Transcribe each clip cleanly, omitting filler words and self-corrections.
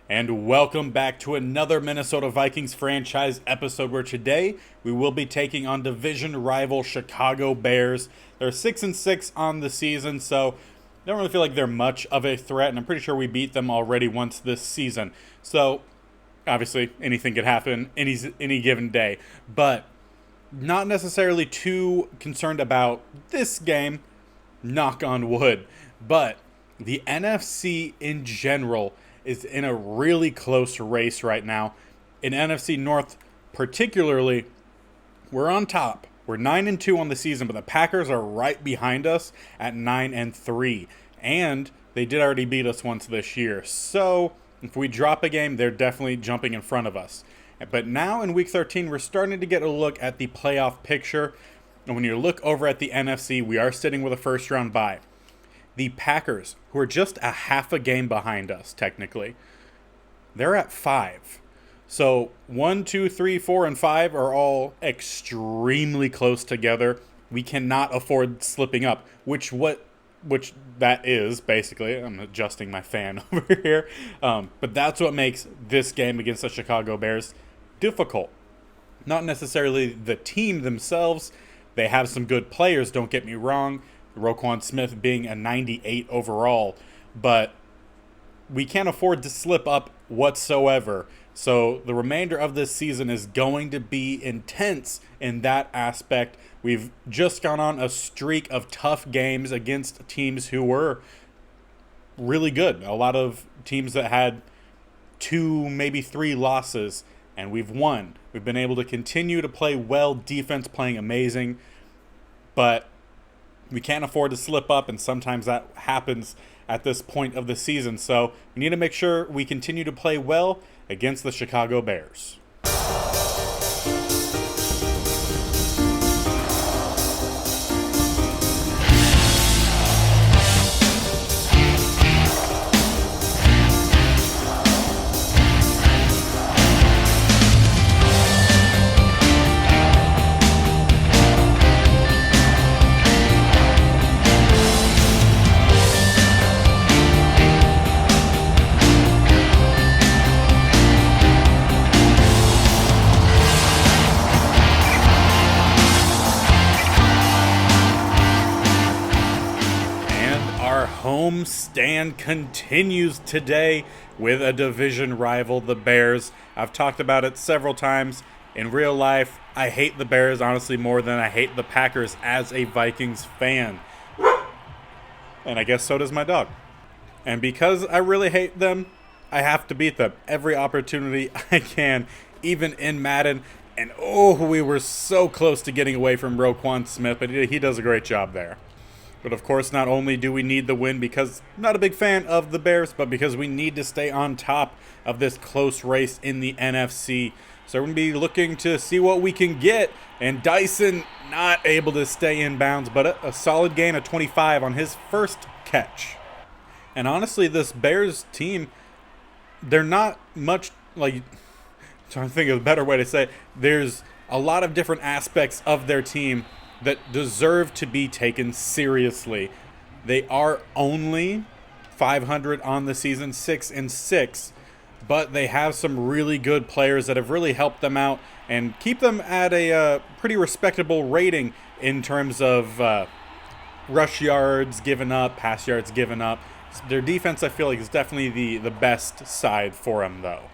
And welcome back to another Minnesota Vikings franchise episode where today we will be taking on division rival Chicago Bears. They're 6-6 on the season, so I don't really feel like they're much of a threat, and I'm pretty sure we beat them already once this season. So obviously anything could happen any given day, but not necessarily too concerned about this game, knock on wood. But the NFC in general is in a really close race right now. In NFC North particularly, we're on top. We're 9-2 on the season, but the Packers are right behind us at 9-3. And they did already beat us once this year. So if we drop a game, they're definitely jumping in front of us. But now in Week 13, we're starting to get a look at the playoff picture. And when you look over at the NFC, we are sitting with a first-round bye. The Packers, who are just a half a game behind us, technically, they're at 5. So 1, 2, 3, 4, and 5 are all extremely close together. We cannot afford slipping up, which that is, basically. I'm adjusting my fan over here. But that's what makes this game against the Chicago Bears difficult. Not necessarily the team themselves. They have some good players, don't get me wrong. Roquan Smith being a 98 overall, but we can't afford to slip up whatsoever. So the remainder of this season is going to be intense in that aspect. We've just gone on a streak of tough games against teams who were really good. A lot of teams that had 2, maybe 3 losses, and we've won. We've been able to continue to play well, defense playing amazing, but we can't afford to slip up, and sometimes that happens at this point of the season. So we need to make sure we continue to play well against the Chicago Bears. Homestand continues today with a division rival, the Bears. I've talked about it several times. In real life, I hate the Bears, honestly, more than I hate the Packers as a Vikings fan. And I guess so does my dog. And because I really hate them, I have to beat them every opportunity I can, even in Madden. And we were so close to getting away from Roquan Smith, but he does a great job there. But of course, not only do we need the win because I'm not a big fan of the Bears, but because we need to stay on top of this close race in the NFC. So we're going to be looking to see what we can get. And Dyson not able to stay in bounds, but a solid gain of 25 on his first catch. And honestly, this Bears team, they're not much like, I'm trying to think of a better way to say it. There's a lot of different aspects of their team that deserve to be taken seriously. They are only 500 on the season, 6-6, but they have some really good players that have really helped them out and keep them at a pretty respectable rating in terms of rush yards given up, pass yards given up. Their defense, I feel like, is definitely the best side for them, though.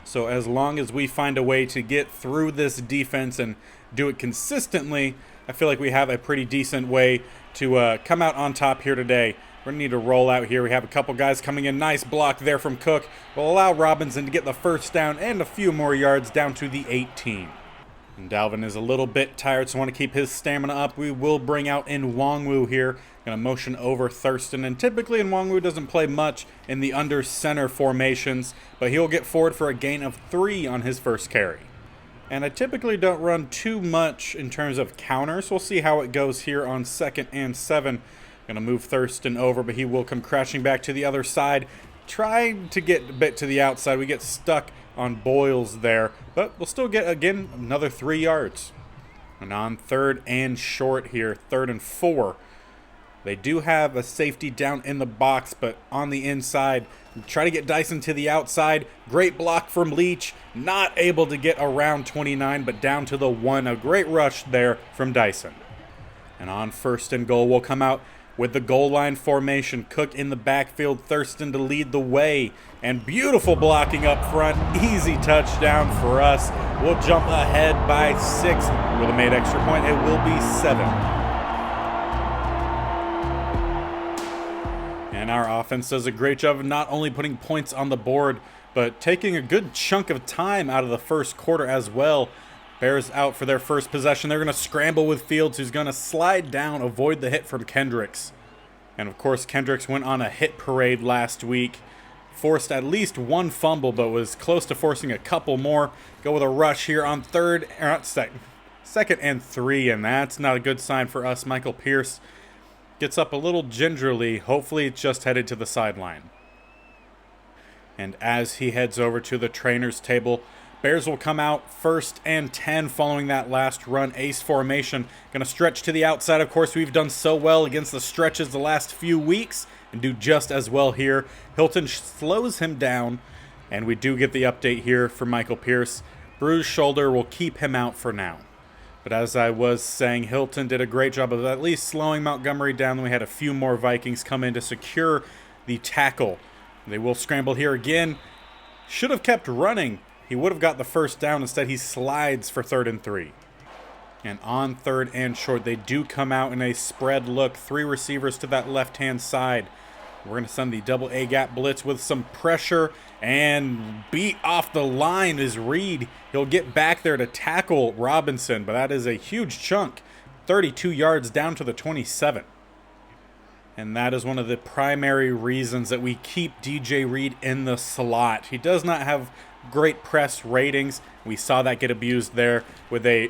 So as long as we find a way to get through this defense and do it consistently, I feel like we have a pretty decent way to come out on top here today. We're going to need to roll out here. We have a couple guys coming in. Nice block there from Cook. Will allow Robinson to get the first down and a few more yards down to the 18. And Dalvin is a little bit tired, so want to keep his stamina up. We will bring out Nwangwu here. Going to motion over Thurston. And typically Nwangwu doesn't play much in the under center formations, but he'll get forward for a gain of 3 on his first carry. And I typically don't run too much in terms of counters. We'll see how it goes here on 2nd and 7. Going to move Thurston over, but he will come crashing back to the other side. Trying to get a bit to the outside. We get stuck on Boyles there, but we'll still get, again, another 3 yards. And on 3rd and short here, 3rd and 4. They do have a safety down in the box, but on the inside, try to get Dyson to the outside. Great block from Leach. Not able to get around 29, but down to the 1. A great rush there from Dyson. And on 1st and goal, we'll come out with the goal line formation. Cook in the backfield, Thurston to lead the way. And beautiful blocking up front. Easy touchdown for us. We'll jump ahead by 6. With a made extra point, it will be 7. And our offense does a great job of not only putting points on the board, but taking a good chunk of time out of the first quarter as well. Bears out for their first possession. They're going to scramble with Fields, who's going to slide down, avoid the hit from Kendricks. And of course, Kendricks went on a hit parade last week. Forced at least 1 fumble, but was close to forcing a couple more. Go with a rush here on second and 3, and that's not a good sign for us. Michael Pierce gets up a little gingerly. Hopefully it's just headed to the sideline. And as he heads over to the trainer's table, Bears will come out 1st and 10 following that last run. Ace formation. Going to stretch to the outside. Of course, we've done so well against the stretches the last few weeks and do just as well here. Hilton slows him down, and we do get the update here for Michael Pierce. Bruised shoulder will keep him out for now. But as I was saying, Hilton did a great job of at least slowing Montgomery down. Then we had a few more Vikings come in to secure the tackle. They will scramble here again. Should have kept running. He would have got the first down. Instead, he slides for 3rd and 3. And on 3rd and short, they do come out in a spread look. 3 receivers to that left-hand side. We're going to send the double A-gap blitz with some pressure, and beat off the line is Reed. He'll get back there to tackle Robinson, but that is a huge chunk. 32 yards down to the 27. And that is one of the primary reasons that we keep DJ Reed in the slot. He does not have great press ratings. We saw that get abused there with a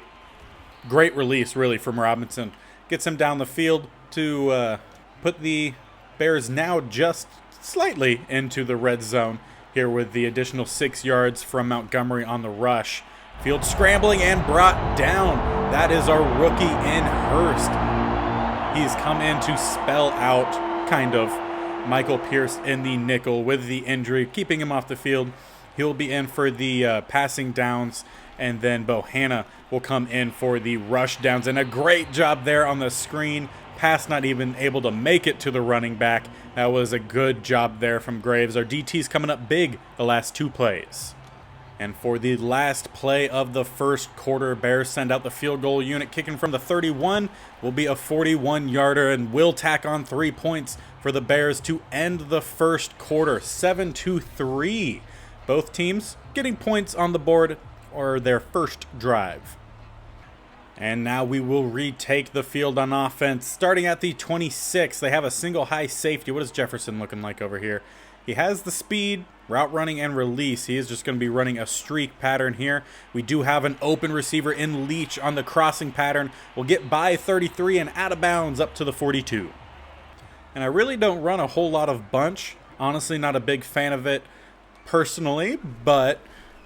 great release, really, from Robinson. Gets him down the field to put the Bears now just slightly into the red zone here with the additional 6 yards from Montgomery on the rush. Field scrambling and brought down. That is our rookie in Hurst. He's come in to spell out, kind of, Michael Pierce in the nickel with the injury, keeping him off the field. He'll be in for the passing downs, and then Bohanna will come in for the rush downs. And a great job there on the screen. Pass not even able to make it to the running back. That was a good job there from Graves. Our DT's coming up big the last 2 plays. And for the last play of the first quarter, Bears send out the field goal unit. Kicking from the 31 will be a 41-yarder, and will tack on 3 points for the Bears to end the first quarter, 7-3. Both teams getting points on the board or their first drive. And now we will retake the field on offense. Starting at the 26, they have a single high safety. What is Jefferson looking like over here? He has the speed, route running, and release. He is just going to be running a streak pattern here. We do have an open receiver in Leach on the crossing pattern. We'll get by 33 and out of bounds up to the 42. And I really don't run a whole lot of bunch. Honestly, not a big fan of it personally, but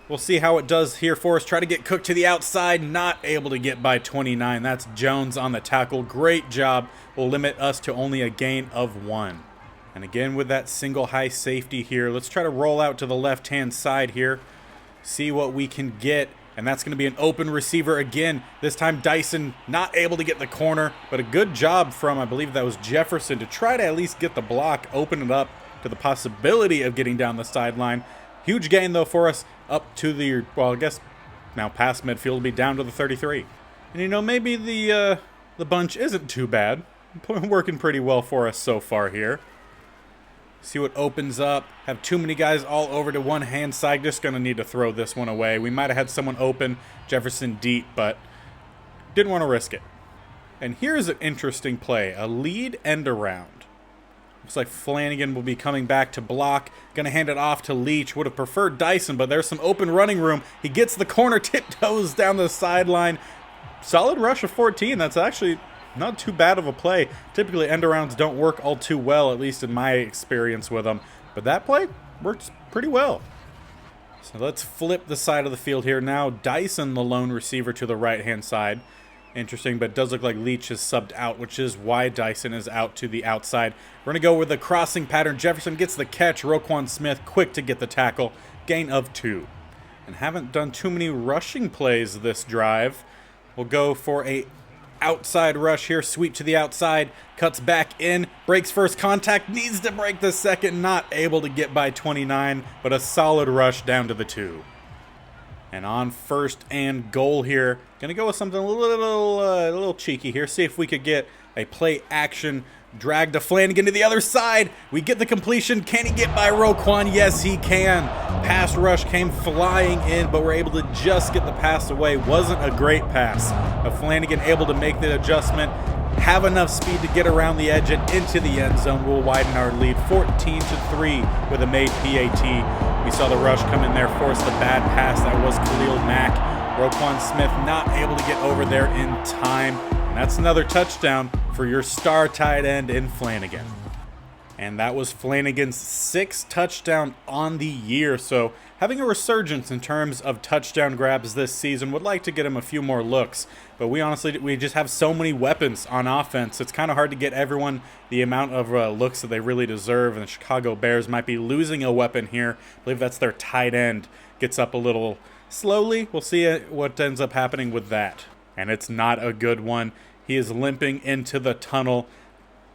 we'll see how it does here for us. Try to get Cook to the outside. Not able to get by 29. That's Jones on the tackle. Great job. Will limit us to only a gain of 1. And again with that single high safety here, let's try to roll out to the left-hand side here. See what we can get. And that's going to be an open receiver again. This time Dyson not able to get the corner, but a good job from, I believe that was Jefferson, to try to at least get the block, open it up to the possibility of getting down the sideline. Huge gain, though, for us up to the, well, I guess now past midfield will be down to the 33. And, you know, maybe the bunch isn't too bad. Working pretty well for us so far here. See what opens up. Have too many guys all over to one hand side. Just going to need to throw this one away. We might have had someone open, Jefferson deep, but didn't want to risk it. And here's an interesting play. A lead end around. Looks like Flanagan will be coming back to block. Going to hand it off to Leach. Would have preferred Dyson, but there's some open running room. He gets the corner, tiptoes down the sideline. Solid rush of 14. That's actually not too bad of a play. Typically, end-arounds don't work all too well, at least in my experience with them. But that play works pretty well. So let's flip the side of the field here now. Dyson, the lone receiver, to the right-hand side. Interesting, but it does look like Leach is subbed out, which is why Dyson is out to the outside. We're going to go with the crossing pattern. Jefferson gets the catch. Roquan Smith quick to get the tackle. Gain of 2. And haven't done too many rushing plays this drive. We'll go for a outside rush here. Sweep to the outside. Cuts back in. Breaks first contact. Needs to break the second. Not able to get by 29, but a solid rush down to the 2. And on first and goal here, going to go with something a little cheeky here. See if we could get a play action drag to Flanagan to the other side. We get the completion. Can he get by Roquan? Yes, he can. Pass rush came flying in, but we're able to just get the pass away. Wasn't a great pass. But Flanagan able to make the adjustment, have enough speed to get around the edge and into the end zone. We'll widen our lead 14-3 with a made PAT. We saw the rush come in there, force the bad pass. That was Khalil Mack. Roquan Smith not able to get over there in time. And that's another touchdown for your star tight end in Flanagan. And that was Flanagan's 6th touchdown on the year. So having a resurgence in terms of touchdown grabs this season. Would like to get him a few more looks. But we just have so many weapons on offense. It's kind of hard to get everyone the amount of looks that they really deserve. And the Chicago Bears might be losing a weapon here. I believe that's their tight end. Gets up a little slowly. We'll see what ends up happening with that. And it's not a good one. He is limping into the tunnel.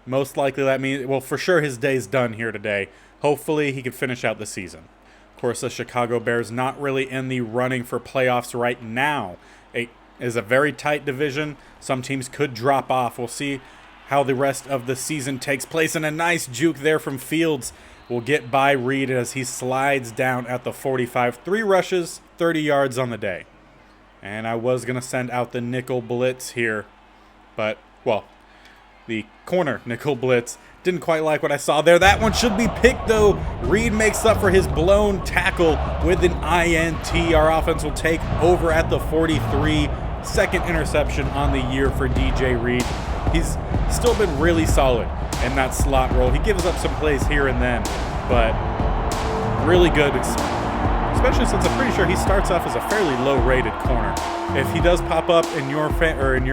Most likely that means, well, for sure his day's done here today. Hopefully he can finish out the season. Of course, the Chicago Bears not really in the running for playoffs right now. It is a very tight division. Some teams could drop off. We'll see how the rest of the season takes place. And a nice juke there from Fields will get by Reed as he slides down at the 45. 3 rushes, 30 yards on the day. And I was going to send out the nickel blitz here. But, well, the corner nickel blitz. Didn't quite like what I saw there. That one should be picked, though. Reed makes up for his blown tackle with an INT. Our offense will take over at the 43. Second interception on the year for DJ Reed. He's still been really solid in that slot role. He gives up some plays here and then, but really good, especially since I'm pretty sure he starts off as a fairly low-rated corner. If he does pop up in your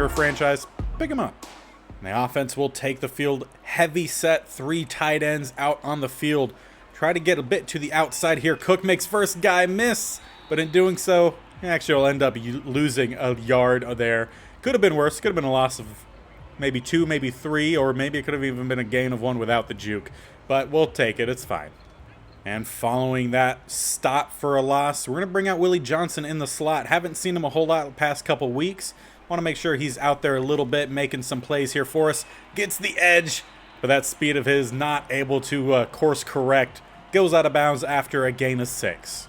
franchise, pick him up. And the offense will take the field. Heavy set, 3 tight ends out on the field. Try to get a bit to the outside here. Cook makes first guy miss, but in doing so, actually will end up losing a yard there. Could have been worse. Could have been a loss of maybe 2, maybe 3, or maybe it could have even been a gain of 1 without the juke. But we'll take it. It's fine. And following that stop for a loss, we're going to bring out Willie Johnson in the slot. Haven't seen him a whole lot the past couple weeks. Want to make sure he's out there a little bit, making some plays here for us. Gets the edge, but that speed of his not able to course correct. Goes out of bounds after a gain of 6.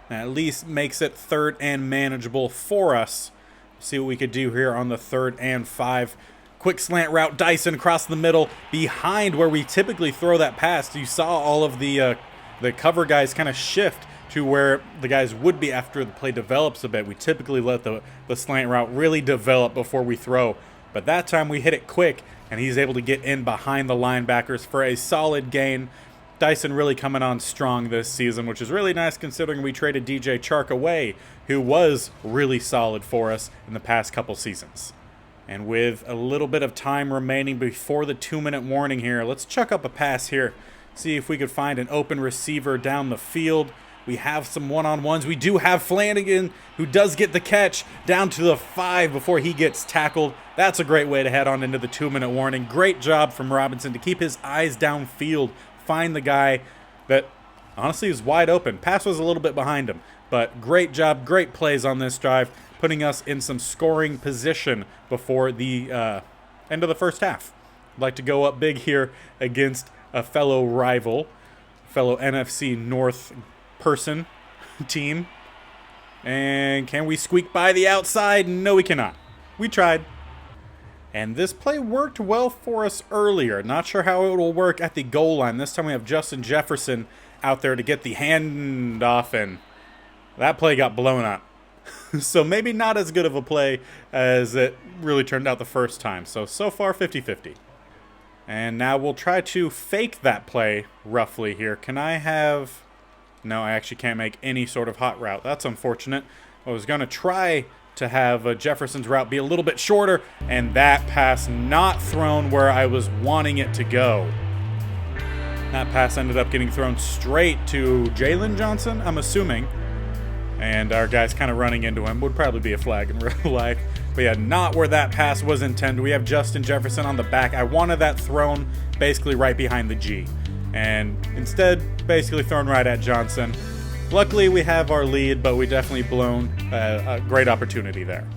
That at least makes it 3rd and manageable for us. See what we could do here on the 3rd and 5. Quick slant route, Dyson across the middle, behind where we typically throw that pass. You saw all of the cover guys kind of shift to where the guys would be after the play develops a bit. We typically let the slant route really develop before we throw. But that time we hit it quick, and he's able to get in behind the linebackers for a solid gain. Dyson really coming on strong this season, which is really nice considering we traded DJ Chark away, who was really solid for us in the past couple seasons. And with a little bit of time remaining before the 2-minute warning here, let's chuck up a pass here. See if we could find an open receiver down the field. We have some one-on-ones. We do have Flanagan, who does get the catch down to the 5 before he gets tackled. That's a great way to head on into the 2-minute warning. Great job from Robinson to keep his eyes downfield, find the guy that honestly is wide open. Pass was a little bit behind him, but great job, great plays on this drive, putting us in some scoring position before the end of the first half. I'd like to go up big here against a fellow rival, fellow NFC North team. And can we squeak by the outside? No, we cannot. We tried. And this play worked well for us earlier. Not sure how it will work at the goal line. This time we have Justin Jefferson out there to get the handoff, and that play got blown up. So maybe not as good of a play as it really turned out the first time. So far 50-50. And now we'll try to fake that play roughly here. Can I have... No, I actually can't make any sort of hot route. That's unfortunate. I was going to try to have Jefferson's route be a little bit shorter, and that pass not thrown where I was wanting it to go. That pass ended up getting thrown straight to Jalen Johnson, I'm assuming. And our guy's kind of running into him. Would probably be a flag in real life. But yeah, not where that pass was intended. We have Justin Jefferson on the back. I wanted that thrown basically right behind the G. And instead, basically thrown right at Johnson. Luckily, we have our lead, but we definitely blown a great opportunity there.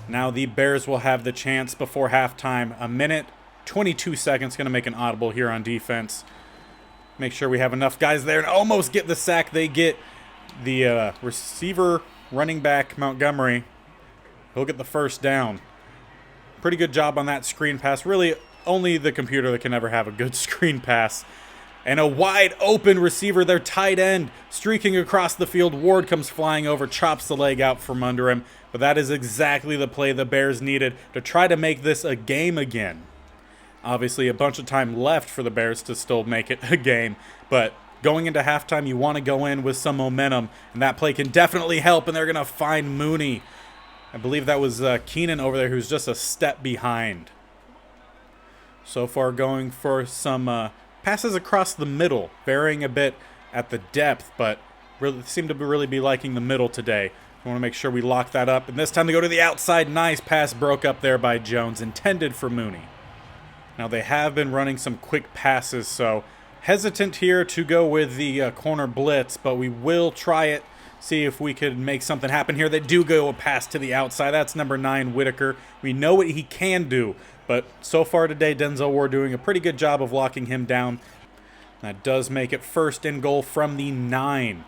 Now the Bears will have the chance before halftime. 1:22 seconds. Going to make an audible here on defense. Make sure we have enough guys there and almost get the sack. They get the receiver, running back, Montgomery. He'll get the first down. Pretty good job on that screen pass. Really, only the computer that can ever have a good screen pass. And a wide open receiver, their tight end, streaking across the field. Ward comes flying over, chops the leg out from under him. But that is exactly the play the Bears needed to try to make this a game again. Obviously, a bunch of time left for the Bears to still make it a game. But going into halftime, you want to go in with some momentum. And that play can definitely help, and they're going to find Mooney. I believe that was Keenan over there, who's just a step behind. So far going for some passes across the middle, varying a bit at the depth, but really seem to really be liking the middle today. We want to make sure we lock that up. And this time they go to the outside. Nice pass broke up there by Jones, intended for Mooney. Now they have been running some quick passes, so hesitant here to go with the corner blitz, but we will try it. See if we could make something happen here. They do go a pass to the outside. That's number 9, Whitaker. We know what he can do, but so far today, Denzel Ward doing a pretty good job of locking him down. That does make it first and goal from the 9.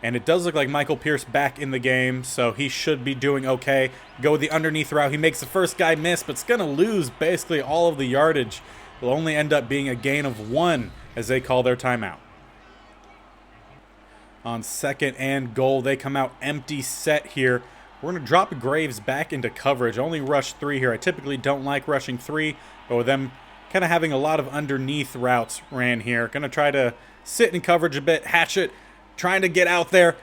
And it does look like Michael Pierce back in the game, so he should be doing okay. Go with the underneath route. He makes the first guy miss, but it's going to lose basically all of the yardage. Will only end up being a gain of 1 as they call their timeout. On second and goal, they come out empty set here. We're going to drop Graves back into coverage. Only rush 3 here. I typically don't like rushing 3, but with them kind of having a lot of underneath routes ran here. Going to try to sit in coverage a bit. Hatchet trying to get out there.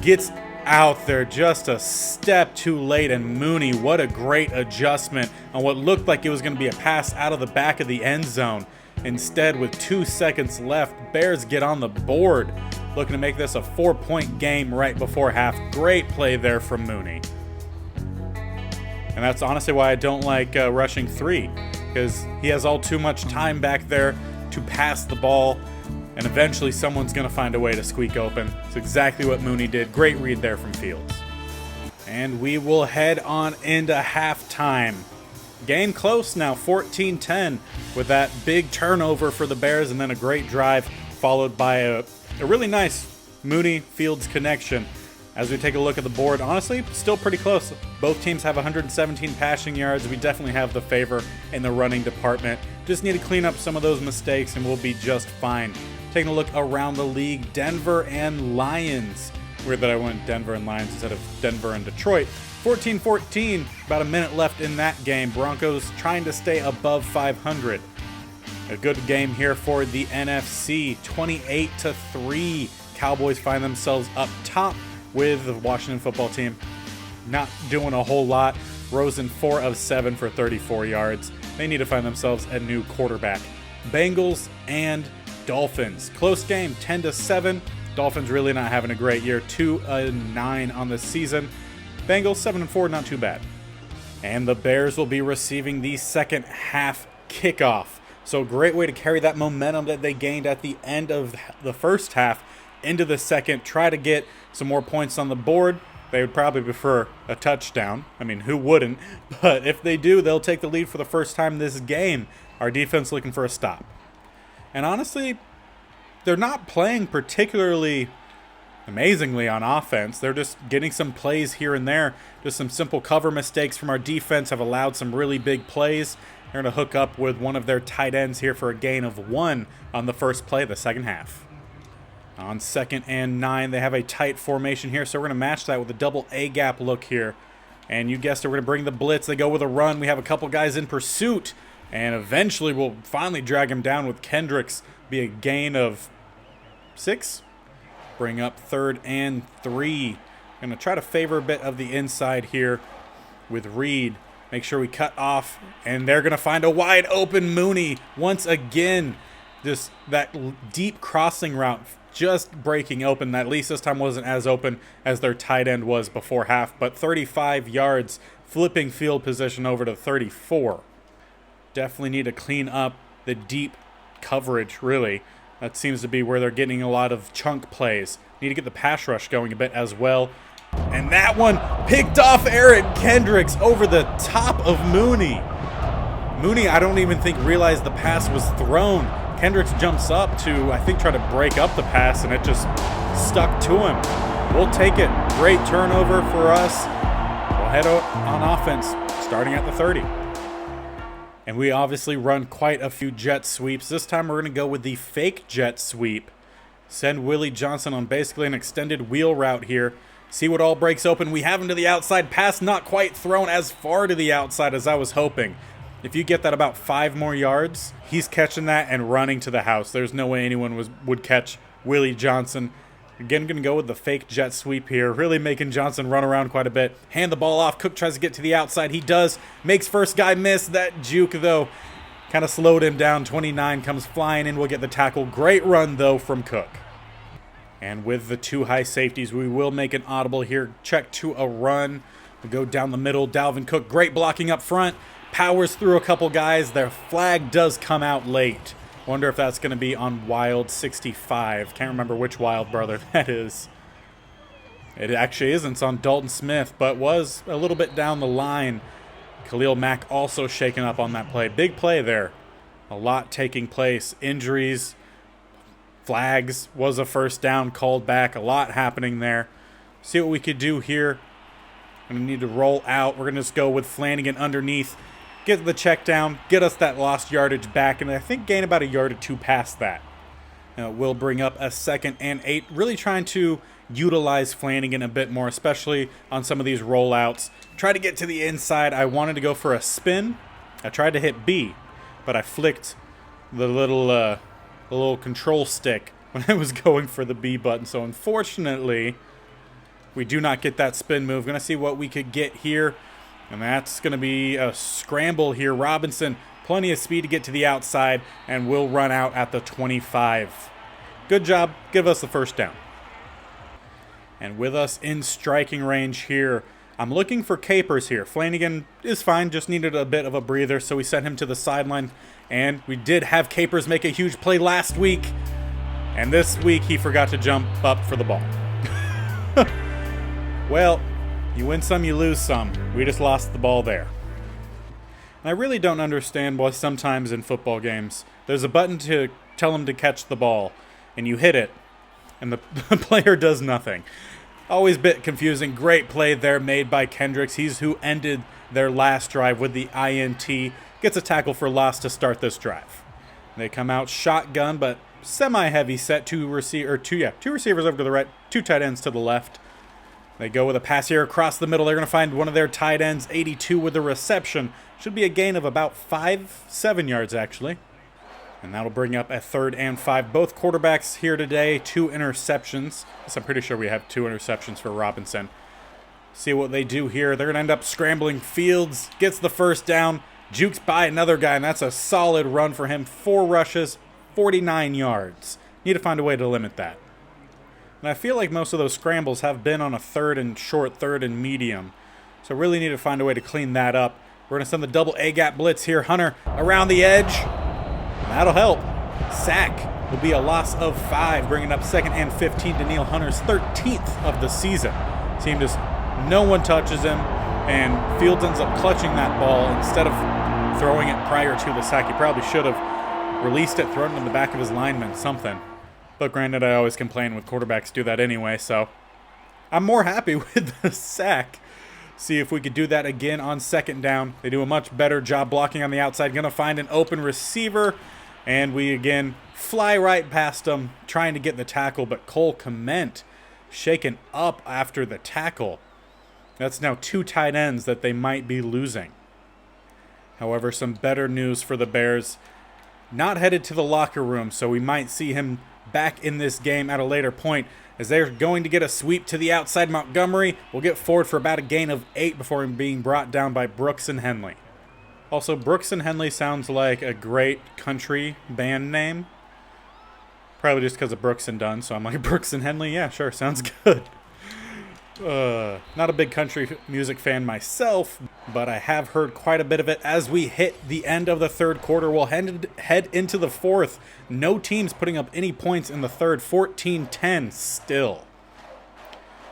Gets out there just a step too late. And Mooney, what a great adjustment on what looked like it was going to be a pass out of the back of the end zone. Instead, with 2 seconds left, Bears get on the board. Looking to make this a 4-point game right before half. Great play there from Mooney. And that's honestly why I don't like rushing 3, because he has all too much time back there to pass the ball, and eventually someone's going to find a way to squeak open. It's exactly what Mooney did. Great read there from Fields. And we will head on into halftime. Game close now, 14-10, with that big turnover for the Bears, and then a great drive followed by a really nice Mooney-Fields connection. As we take a look at the board, honestly, still pretty close. Both teams have 117 passing yards. We definitely have the favor in the running department. Just need to clean up some of those mistakes, and we'll be just fine. Taking a look around the league, Denver and Lions. Weird that I went Denver and Lions instead of Denver and Detroit. 14-14, about a minute left in that game. Broncos trying to stay above 500. A good game here for the NFC, 28-3. Cowboys find themselves up top with the Washington football team. Not doing a whole lot. Rosen 4 of 7 for 34 yards. They need to find themselves a new quarterback. Bengals and Dolphins. Close game, 10-7. Dolphins really not having a great year. 2-9 on the season. Bengals 7-4, not too bad. And the Bears will be receiving the second half kickoff. So great way to carry that momentum that they gained at the end of the first half into the second. Try to get some more points on the board. They would probably prefer a touchdown. I mean, who wouldn't? But if they do, they'll take the lead for the first time this game. Our defense looking for a stop. And honestly, they're not playing particularly amazingly on offense. They're just getting some plays here and there. Just some simple cover mistakes from our defense have allowed some really big plays. They're going to hook up with one of their tight ends here for a gain of 1 on the first play of the second half. On 2nd and 9, they have a tight formation here, so we're going to match that with a double A-gap look here. And you guessed it, we're going to bring the blitz. They go with a run. We have a couple guys in pursuit, and eventually we'll finally drag him down with Kendricks. Be a gain of 6. Bring up 3rd and 3. Going to try to favor a bit of the inside here. with Reed. Make sure we cut off, and they're going to find a wide open Mooney once again. Just that deep crossing route just breaking open. At least this time wasn't as open as their tight end was before half, but 35 yards, flipping field position over to 34. Definitely need to clean up the deep coverage, really. That seems to be where they're getting a lot of chunk plays. Need to get the pass rush going a bit as well. And that one picked off Eric Kendricks over the top of Mooney. Mooney, I don't even think realized the pass was thrown. Kendricks jumps up to, I think, try to break up the pass, and it just stuck to him. We'll take it. Great turnover for us. We'll head out on offense, starting at the 30. And we obviously run quite a few jet sweeps. This time we're going to go with the fake jet sweep. Send Willie Johnson on basically an extended wheel route here. See what all breaks open. We have him to the outside. Pass not quite thrown as far to the outside as I was hoping. If you get that about 5 more yards, he's catching that and running to the house. There's no way anyone would catch Willie Johnson. Again, going to go with the fake jet sweep here. Really making Johnson run around quite a bit. Hand the ball off. Cook tries to get to the outside. He does. Makes first guy miss. That juke, though, kind of slowed him down. 29 comes flying in. We'll get the tackle. Great run, though, from Cook. And with the 2 high safeties, we will make an audible here. Check to a run. We'll go down the middle. Dalvin Cook, great blocking up front. Powers through a couple guys. Their flag does come out late. Wonder if that's going to be on Wild 65. Can't remember which Wild brother that is. It actually isn't. It's on Dalton Smith, but was a little bit down the line. Khalil Mack also shaken up on that play. Big play there. A lot taking place. Injuries. Flags, was a first down, called back. A lot happening there. See what we could do here. Going to need to roll out. We're going to just go with Flanagan underneath. Get the check down. Get us that lost yardage back. And I think gain about a yard or 2 past that. We'll bring up a 2nd and 8. Really trying to utilize Flanagan a bit more, especially on some of these rollouts. Try to get to the inside. I wanted to go for a spin. I tried to hit B, but I flicked the little control stick when I was going for the B button. So unfortunately, we do not get that spin move. Going to see what we could get here. And that's going to be a scramble here. Robinson, plenty of speed to get to the outside, and we'll run out at the 25. Good job. Give us the first down. And with us in striking range here, I'm looking for Capers here. Flanagan is fine, just needed a bit of a breather, so we sent him to the sideline. And we did have Capers make a huge play last week. And this week he forgot to jump up for the ball. Well, you win some, you lose some. We just lost the ball there. And I really don't understand why sometimes in football games there's a button to tell them to catch the ball, and you hit it, and the player does nothing. Always a bit confusing. Great play there made by Kendricks. He's who ended their last drive with the INT. Gets a tackle for loss to start this drive. They come out shotgun, but semi-heavy set. Two receivers over to the right, 2 tight ends to the left. They go with a pass here across the middle. They're going to find one of their tight ends, 82 with the reception. Should be a gain of about 7 yards, actually. And that'll bring up a 3rd and 5. Both quarterbacks here today, 2 interceptions. So I'm pretty sure we have 2 interceptions for Robinson. See what they do here. They're going to end up scrambling. Fields gets the first down, jukes by another guy, and that's a solid run for him. 4 rushes, 49 yards. Need to find a way to limit that. And I feel like most of those scrambles have been on a 3rd and short, 3rd and medium. So really need to find a way to clean that up. We're going to send the double A-gap blitz here. Hunter around the edge. That'll help. Sack will be a loss of 5, bringing up 2nd and 15 to Neil Hunter's 13th of the season. Team just, no one touches him, and Fields ends up clutching that ball instead of throwing it prior to the sack. He probably should have released it, thrown it in the back of his lineman, something. But granted, I always complain with quarterbacks do that anyway, so I'm more happy with the sack. See if we could do that again on 2nd down. They do a much better job blocking on the outside. Going to find an open receiver, and we again fly right past them, trying to get the tackle, but Cole Kmet shaken up after the tackle. That's now 2 tight ends that they might be losing. However, some better news for the Bears. Not headed to the locker room, so we might see him back in this game at a later point, as they're going to get a sweep to the outside. Montgomery will get forward for about a gain of 8 before being brought down by Brooks and Henley. Also, Brooks and Henley sounds like a great country band name. Probably just because of Brooks and Dunn, so I'm like, Brooks and Henley? Yeah, sure, sounds good. Not a big country music fan myself, but I have heard quite a bit of it. As we hit the end of the third quarter, we'll head into the fourth. No teams putting up any points in the third. 14-10 still.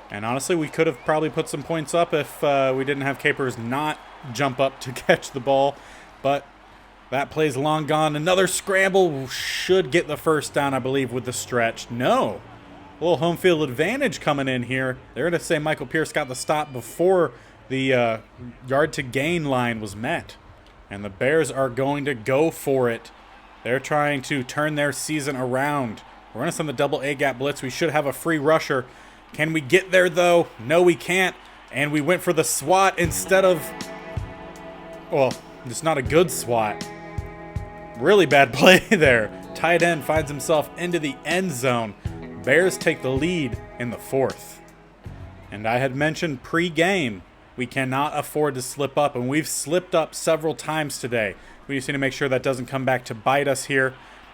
And honestly, we could have probably put some points up if we didn't have Capers not jump up to catch the ball. But that play's long gone. Another scramble should get the first down, I believe, with the stretch. No. A little home field advantage coming in here. They're going to say Michael Pierce got the stop before the yard to gain line was met. And the Bears are going to go for it. They're trying to turn their season around. We're going to send the double A-gap blitz. We should have a free rusher. Can we get there, though? No, we can't. And we went for the swat instead of... Well, it's not a good swat. Really bad play there. Tight end finds himself into the end zone. Bears take the lead in the fourth. And I had mentioned pre-game, we cannot afford to slip up, and we've slipped up several times today. We just need to make sure that doesn't come back to bite us here,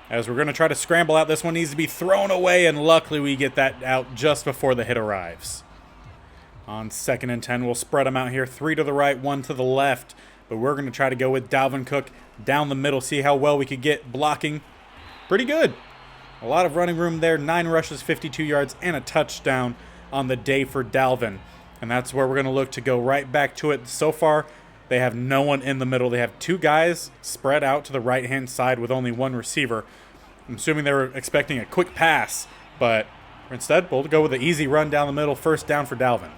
as we're going to try to scramble out. This one needs to be thrown away, and luckily we get that out just before the hit arrives. On 2nd and 10, we'll spread them out here. 3 to the right, 1 to the left, but we're going to try to go with Dalvin Cook down the middle, see how well we could get blocking. Pretty good. A lot of running room there, 9 rushes, 52 yards, and a touchdown on the day for Dalvin. And that's where we're going to look to go right back to it. So far, they have no one in the middle. They have 2 guys spread out to the right-hand side with only 1 receiver. I'm assuming they were expecting a quick pass, but instead, we'll go with an easy run down the middle, first down for Dalvin.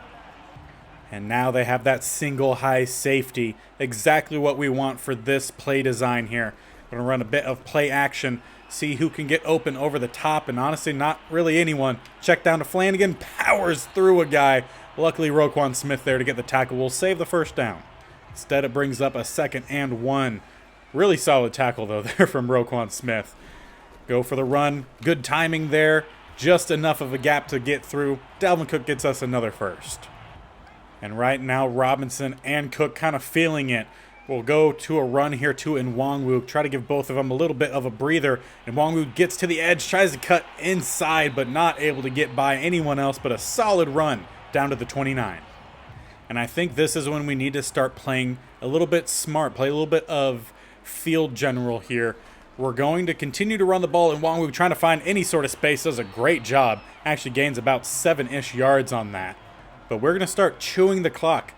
And now they have that single high safety, exactly what we want for this play design here. We're going to run a bit of play action, see who can get open over the top, and honestly, not really anyone. Check down to Flanagan, powers through a guy. Luckily, Roquan Smith there to get the tackle. We'll save the first down. Instead, it brings up a 2nd and 1. Really solid tackle, though, there from Roquan Smith. Go for the run. Good timing there. Just enough of a gap to get through. Dalvin Cook gets us another first. And right now, Robinson and Cook kind of feeling it. We'll go to a run here to Nwangwu. Try to give both of them a little bit of a breather. Nwangwu gets to the edge, tries to cut inside, but not able to get by anyone else, but a solid run down to the 29. And I think this is when we need to start playing a little bit smart, play a little bit of field general here. We're going to continue to run the ball. Nwangwu trying to find any sort of space, does a great job. Actually gains about 7-ish yards on that. But we're going to start chewing the clock.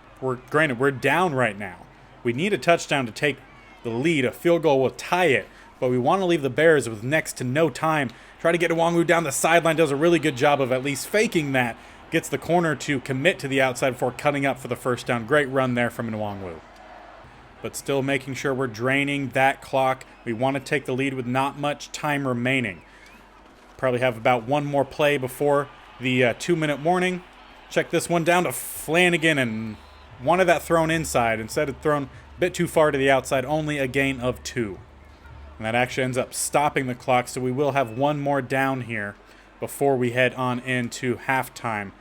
Granted, we're down right now. We need a touchdown to take the lead. A field goal will tie it. But we want to leave the Bears with next to no time. Try to get Nwangwu down the sideline. Does a really good job of at least faking that. Gets the corner to commit to the outside before cutting up for the first down. Great run there from Nwangwu. But still making sure we're draining that clock. We want to take the lead with not much time remaining. Probably have about one more play before the 2-minute warning. Check this one down to Flanagan and wanted that thrown inside. Instead of thrown a bit too far to the outside, only a gain of 2. And that actually ends up stopping the clock, so we will have one more down here before we head on into halftime.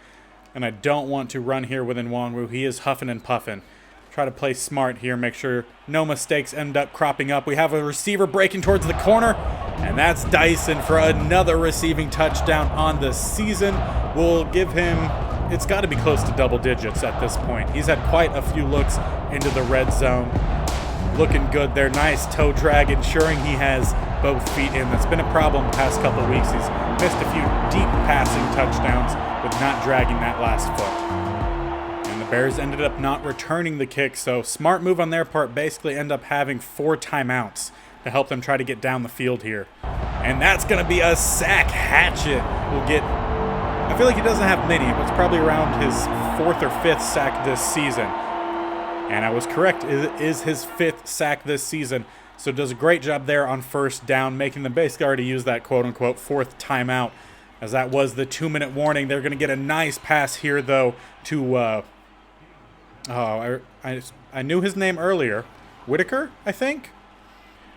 And I don't want to run here with Nwangwu. He is huffing and puffing. Try to play smart here, make sure no mistakes end up cropping up. We have a receiver breaking towards the corner, and that's Dyson for another receiving touchdown on the season. We'll give him, it's got to be close to double digits at this point. He's had quite a few looks into the red zone. Looking good there, nice toe drag, ensuring he has both feet in. That's been a problem the past couple of weeks. He's missed a few deep passing touchdowns with not dragging that last foot. Bears ended up not returning the kick, so smart move on their part. Basically end up having 4 timeouts to help them try to get down the field here. And that's going to be a sack. Hatchet will get, I feel like he doesn't have many, but it's probably around his 4th or 5th sack this season. And I was correct, it is his 5th sack this season. So does a great job there on first down, making them basically already use that quote-unquote 4th timeout, as that was the 2-minute warning. They're going to get a nice pass here, though, to... I knew his name earlier. Whitaker, I think?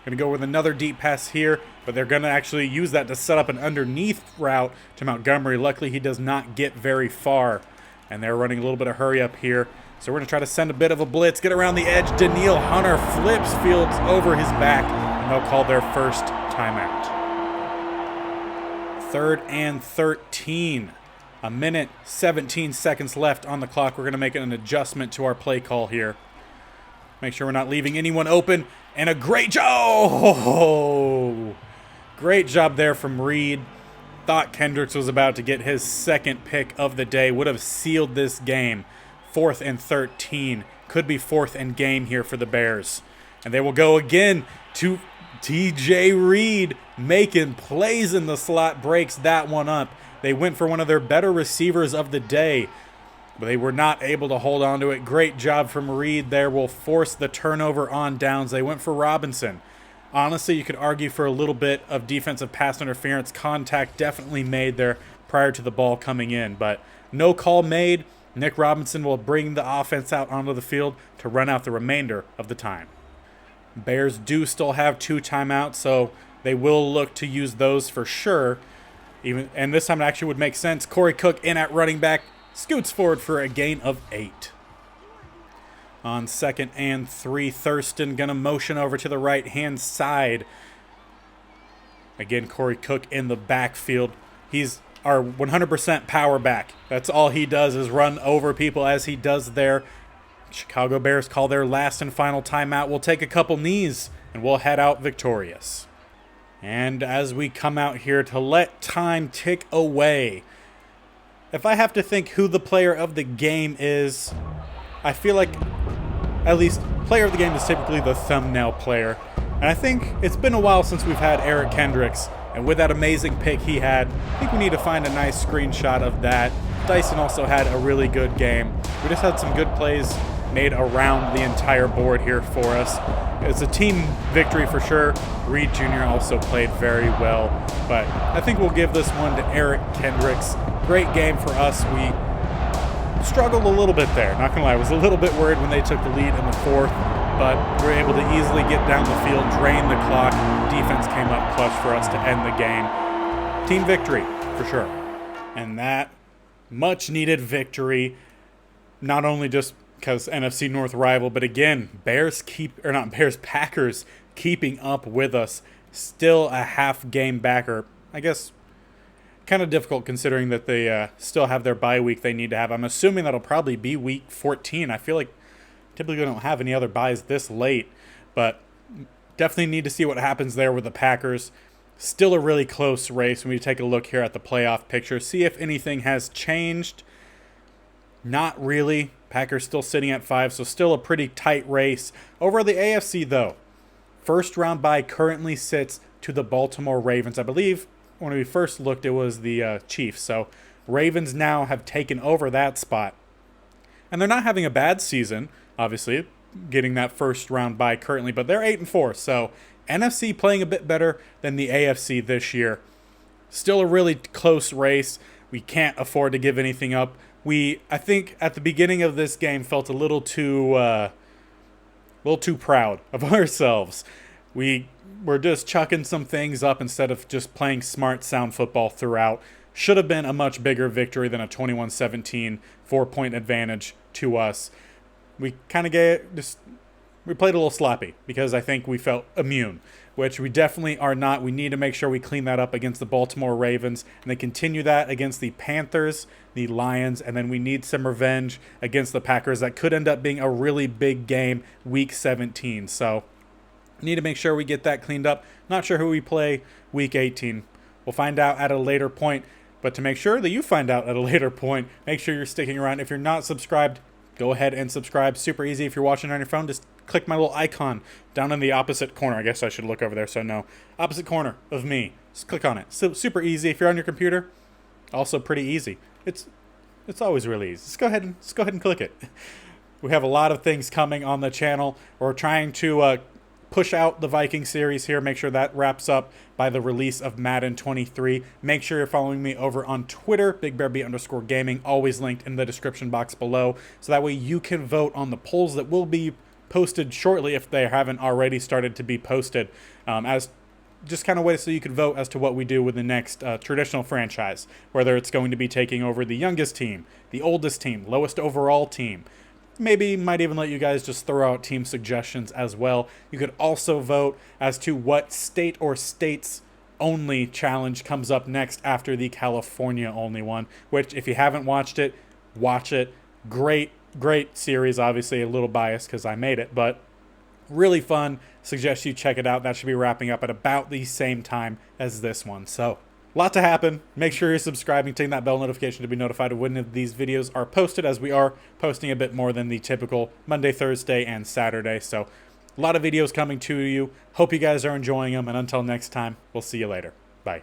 Going to go with another deep pass here, but they're going to actually use that to set up an underneath route to Montgomery. Luckily, he does not get very far, and they're running a little bit of hurry up here. So we're going to try to send a bit of a blitz, get around the edge. Daniil Hunter flips Fields over his back, and they'll call their first timeout. 3rd and 13. A minute, 17 seconds left on the clock. We're going to make an adjustment to our play call here. Make sure we're not leaving anyone open. And a great job. Oh, great job there from Reed. Thought Kendricks was about to get his second pick of the day. Would have sealed this game. 4th and 13. Could be 4th and game here for the Bears. And they will go again to TJ Reed, making plays in the slot, breaks that one up. They went for one of their better receivers of the day, but they were not able to hold on to it. Great job from Reed there. Will force the turnover on downs. They went for Robinson. Honestly, you could argue for a little bit of defensive pass interference. Contact definitely made there prior to the ball coming in, but no call made. Nick Robinson will bring the offense out onto the field to run out the remainder of the time. Bears do still have 2 timeouts, so they will look to use those for sure. And this time it actually would make sense. Corey Cook in at running back. Scoots forward for a gain of 8. On 2nd and 3, Thurston going to motion over to the right-hand side. Again, Corey Cook in the backfield. He's our 100% power back. That's all he does is run over people as he does there. Chicago Bears call their last and final timeout. We'll take a couple knees, and we'll head out victorious. And as we come out here to let time tick away, if I have to think who the player of the game is, I feel like at least player of the game is typically the thumbnail player. And I think it's been a while since we've had Eric Kendricks. And with that amazing pick he had, I think we need to find a nice screenshot of that. Dyson also had a really good game. We just had some good plays made around the entire board here for us. It's a team victory for sure. Reed Jr. also played very well. But I think we'll give this one to Eric Kendricks. Great game for us. We struggled a little bit there. Not going to lie, I was a little bit worried when they took the lead in the 4th. But we were able to easily get down the field, drain the clock. Defense came up clutch for us to end the game. Team victory, for sure. And that much-needed victory, not only just because NFC North rival, but again, Packers keeping up with us. Still a half-game back, or I guess kind of difficult considering that they still have their bye week they need to have. I'm assuming that'll probably be week 14. I feel like typically we don't have any other buys this late, but definitely need to see what happens there with the Packers. Still a really close race when we take a look here at the playoff picture. See if anything has changed. Not really. Packers still sitting at 5, so still a pretty tight race. Over the AFC, though, first round bye currently sits to the Baltimore Ravens. I believe when we first looked, it was the Chiefs. So Ravens now have taken over that spot. And they're not having a bad season, obviously, getting that first round bye currently, but they're 8-4. So NFC playing a bit better than the AFC this year. Still a really close race. We can't afford to give anything up. I think, at the beginning of this game, felt a little too proud of ourselves. We were just chucking some things up instead of just playing smart, sound football throughout. Should have been a much bigger victory than a 21-17 4-point advantage to us. We kind of we played a little sloppy because I think we felt immune, which we definitely are not. We need to make sure we clean that up against the Baltimore Ravens and then continue that against the Panthers, the Lions, and then we need some revenge against the Packers. That could end up being a really big game week 17. So we need to make sure we get that cleaned up. Not sure who we play week 18. We'll find out at a later point. But to make sure that you find out at a later point, make sure you're sticking around. If you're not subscribed, go ahead and subscribe. Super easy. If you're watching on your phone, just click my little icon down in the opposite corner. I guess I should look over there, so no. Opposite corner of me. Just click on it. So super easy. If you're on your computer, also pretty easy. It's always really easy. Just go ahead and click it. We have a lot of things coming on the channel. We're trying to push out the Viking series here. Make sure that wraps up by the release of Madden 23. Make sure you're following me over on Twitter, BigBearB_Gaming, always linked in the description box below. So that way you can vote on the polls that will be posted shortly if they haven't already started to be posted, as just kind of ways so you could vote as to what we do with the next traditional franchise, whether it's going to be taking over the youngest team, the oldest team, lowest overall team. Maybe might even let you guys just throw out team suggestions as well. You could also vote as to what state or states only challenge comes up next after the California only one, which if you haven't watched it, watch it. Great series. Obviously a little biased because I made it, but really fun. Suggest you check it out. That should be wrapping up at about the same time as this one. So a lot to happen. Make sure you're subscribing, taking that bell notification to be notified of when these videos are posted, as we are posting a bit more than the typical Monday, Thursday, and Saturday. So a lot of videos coming to you. Hope you guys are enjoying them, and until next time, we'll see you later. Bye.